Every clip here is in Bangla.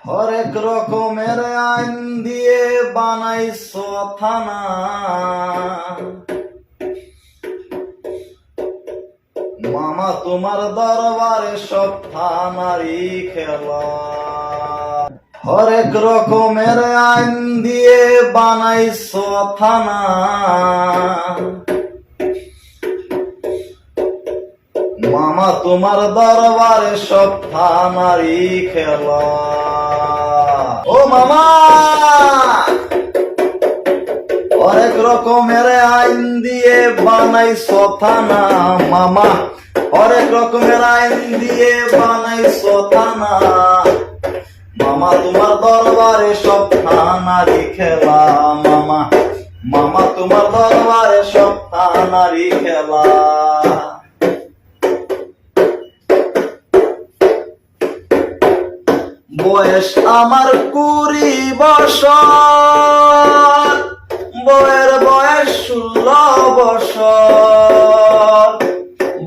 হরেক রকমের আইন দিয়ে বানাইছ থানা, মামা তোমার দরবারে সব থানারই খেলা। হরেক রকমের আইন দিয়ে বানাইছ থানা, মামা তোমার দরবারে সব থানারই খেলা। ও মামা, হরেক রকমের আইন দিয়ে বানাইছ থানা, মামা হরেক রকমের আইন দিয়ে বানাইছ থানা, মামা তোমার দরবারে সব থানারই খেলা। মামা মামা তোমার দরবারে সব থানারই খেলা। বয়স আমার 20 বছর, বয়ের বয়স 16 বছর।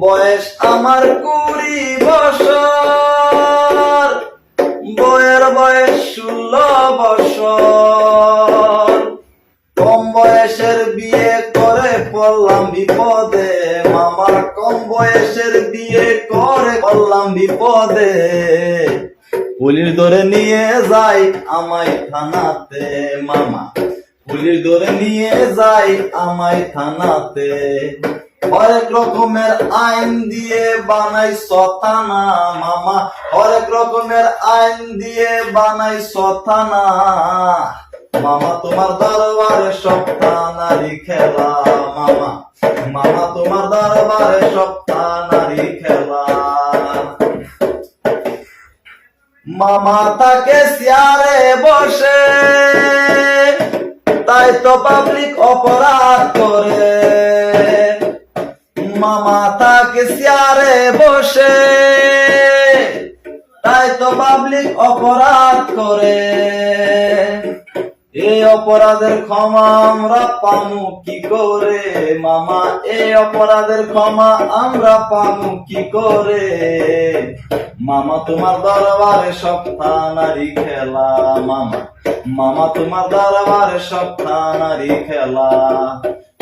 বয়স আমার 20 বছর, বয়ের বয়স 16 বছর। কম বয়সের বিয়ে করে পড়লাম বিপদে, মামা কম বয়সের বিয়ে করে পড়লাম বিপদে। পুলিশ ধরে নিয়ে যাই আমায় থানাতে, মামা পুলিশ ধরে নিয়ে যাই আমায় থানাতে। হরেক রকমের আইন দিয়ে বানাইছ থানা, মামা হরেক রকমের আইন দিয়ে বানাইছ থানা, মামা তোমার দরবারে সব থানারই খেলা। মামা মামা তোমার দরবারে সব থানারই খেলা। মামা থাকে চেয়ারে বসে, তাই তো পাবলিক অপরাধ করে। মামা থাকে চেয়ারে বসে, তাই তো পাবলিক অপরাধ করে। এই অপরাধের ক্ষমা আমরা পামু কি করে, মামা এই অপরাধের ক্ষমা আমরা পামু কি করে। মামা তোমার দরবারে সব থানারই খেলা। মামা মামা তোমার দরবারে সব থানারই খেলা।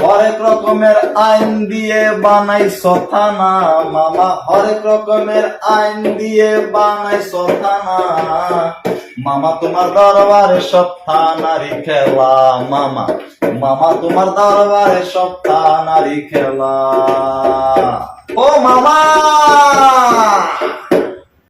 হরেক রকমের আইন দিয়ে বানাইছ থানা, মামা হরেক রকমের আইন দিয়ে বানাইছ থানা, মামা তোমার দরবারে সব থানারই খেলা। মামা মামা তোমার দরবারে সব থানারই খেলা। ও মামা।